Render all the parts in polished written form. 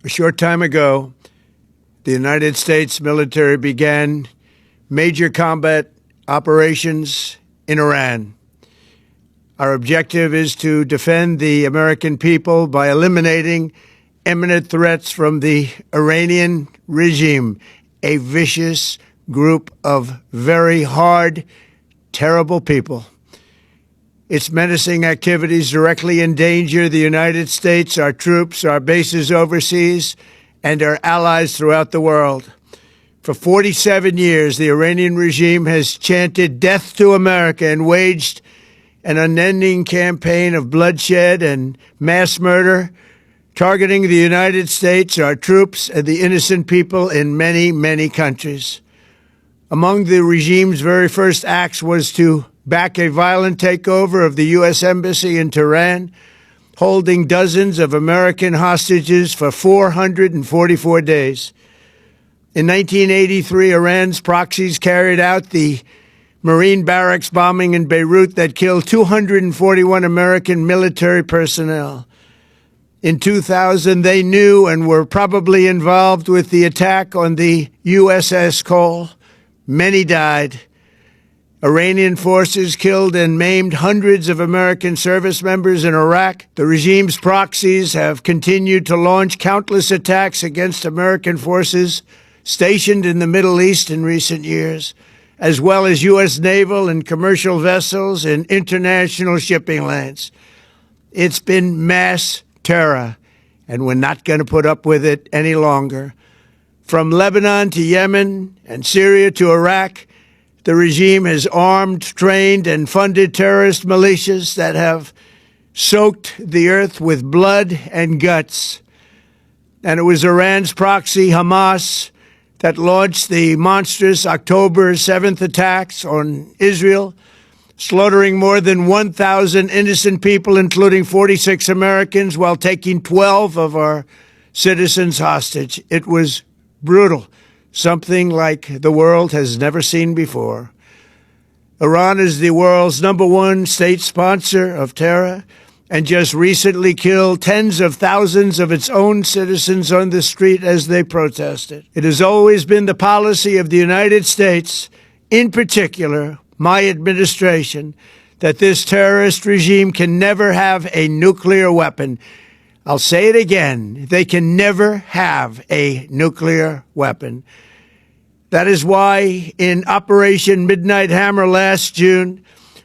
A short time ago, the United States military began major combat operations in Iran. Our objective is to defend the American people by eliminating imminent threats from the Iranian regime, a vicious group of very hard, terrible people. Its menacing activities directly endanger the United States, our troops, our bases overseas, and our allies throughout the world. For 47 years, the Iranian regime has chanted death to America and waged an unending campaign of bloodshed and mass murder, targeting the United States, our troops, and the innocent people in many, many countries. Among the regime's very first acts was to back a violent takeover of the U.S. Embassy in Tehran, holding dozens of American hostages for 444 days. In 1983, Iran's proxies carried out the Marine barracks bombing in Beirut that killed 241 American military personnel. In 2000, they knew and were probably involved with the attack on the USS Cole. Many died. Iranian forces killed and maimed hundreds of American service members in Iraq. The regime's proxies have continued to launch countless attacks against American forces stationed in the Middle East in recent years, as well as U.S. naval and commercial vessels in international shipping lanes. It's been mass terror, and we're not going to put up with it any longer. From Lebanon to Yemen and Syria to Iraq, the regime has armed, trained, and funded terrorist militias that have soaked the earth with blood and guts. And it was Iran's proxy, Hamas, that launched the monstrous October 7th attacks on Israel, slaughtering more than 1,000 innocent people, including 46 Americans, while taking 12 of our citizens hostage. It was brutal, something like the world has never seen before. Iran is the world's #1 state sponsor of terror and just recently killed tens of thousands of its own citizens on the street as they protested. It has always been the policy of the United States, in particular, my administration, that this terrorist regime can never have a nuclear weapon. I'll say it again, they can never have a nuclear weapon. That is why in Operation Midnight Hammer last June,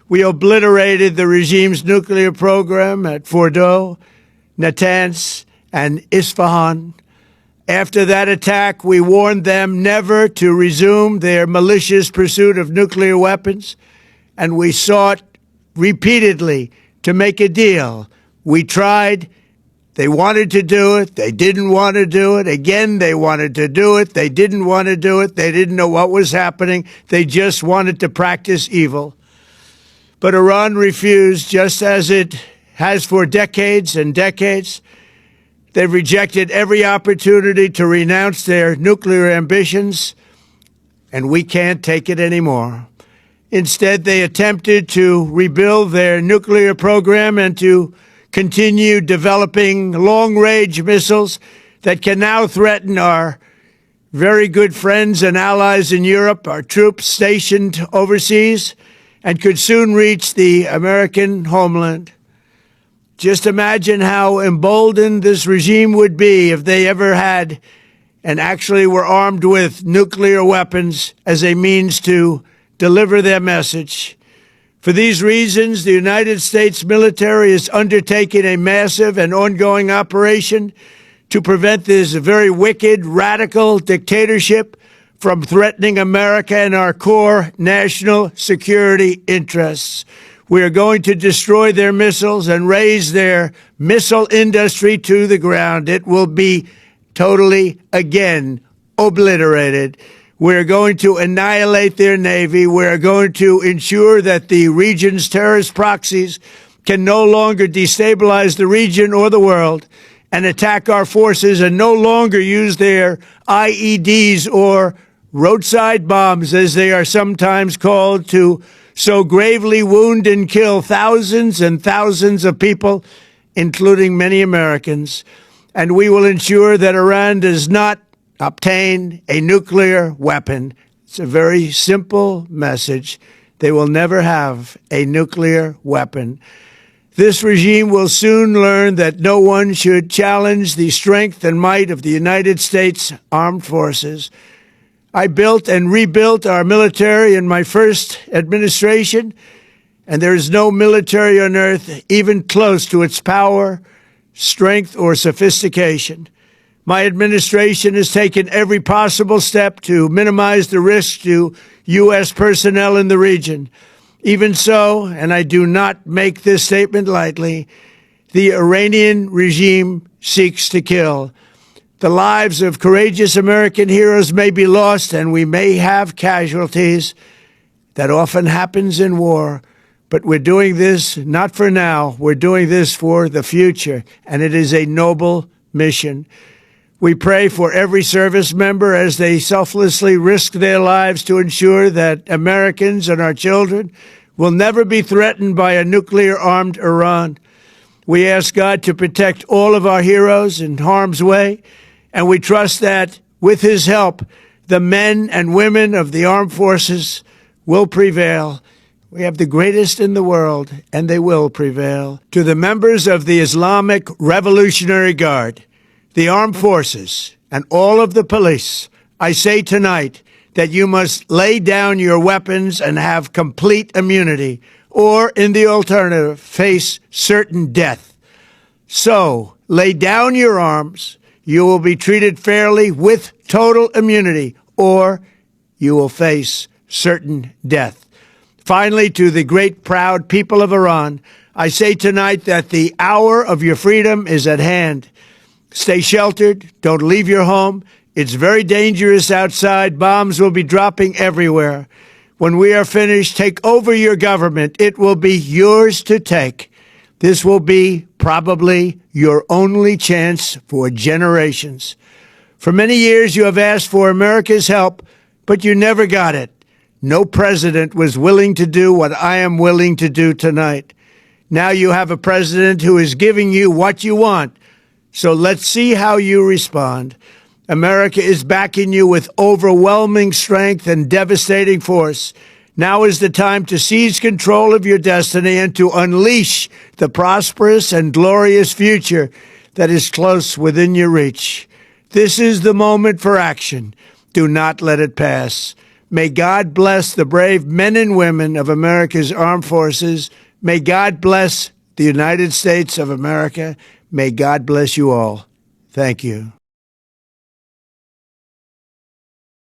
we obliterated the regime's nuclear program at Fordow, Natanz, and Isfahan. After that attack, we warned them never to resume their malicious pursuit of nuclear weapons, and we sought repeatedly to make a deal. We tried. They wanted to do it. They didn't want to do it. Again, they wanted to do it. They didn't want to do it. They didn't know what was happening. They just wanted to practice evil. But Iran refused, just as it has for decades and decades. They've rejected every opportunity to renounce their nuclear ambitions, and we can't take it anymore. Instead, they attempted to rebuild their nuclear program and to continue developing long-range missiles that can now threaten our very good friends and allies in Europe, our troops stationed overseas, and could soon reach the American homeland. Just imagine how emboldened this regime would be if they ever had and actually were armed with nuclear weapons as a means to deliver their message. For these reasons, the United States military is undertaking a massive and ongoing operation to prevent this very wicked, radical dictatorship from threatening America and our core national security interests. We are going to destroy their missiles and raise their missile industry to the ground. It will be totally, again, obliterated. We're going to annihilate their Navy. We're going to ensure that the region's terrorist proxies can no longer destabilize the region or the world and attack our forces and no longer use their IEDs or roadside bombs, as they are sometimes called, to so gravely wound and kill thousands and thousands of people, including many Americans. and we will ensure that Iran does not obtain a nuclear weapon. It's a very simple message. They will never have a nuclear weapon. This regime will soon learn that no one should challenge the strength and might of the United States Armed Forces. I built and rebuilt our military in my first administration, and there is no military on earth even close to its power, strength, or sophistication. My administration has taken every possible step to minimize the risk to U.S. personnel in the region. Even so, and I do not make this statement lightly, the Iranian regime seeks to kill. The lives of courageous American heroes may be lost, and we may have casualties. That often happens in war. But we're doing this not for now. We're doing this for the future, and it is a noble mission. We pray for every service member as they selflessly risk their lives to ensure that Americans and our children will never be threatened by a nuclear-armed Iran. We ask God to protect all of our heroes in harm's way, and we trust that, with His help, the men and women of the armed forces will prevail. We have the greatest in the world, and they will prevail. To the members of the Islamic Revolutionary Guard, the armed forces, and all of the police, I say tonight that you must lay down your weapons and have complete immunity, or, in the alternative, face certain death. So, lay down your arms. You will be treated fairly with total immunity, or you will face certain death. Finally, to the great, proud people of Iran, I say tonight that the hour of your freedom is at hand. Stay sheltered. Don't leave your home. It's very dangerous outside. Bombs will be dropping everywhere. When we are finished, take over your government. It will be yours to take. This will be probably your only chance for generations. For many years, you have asked for America's help, but you never got it. No president was willing to do what I am willing to do tonight. Now you have a president who is giving you what you want. So let's see how you respond. America is backing you with overwhelming strength and devastating force. Now is the time to seize control of your destiny and to unleash the prosperous and glorious future that is close within your reach. This is the moment for action. Do not let it pass. May God bless the brave men and women of America's armed forces. May God bless the United States of America. May God bless you all. Thank you.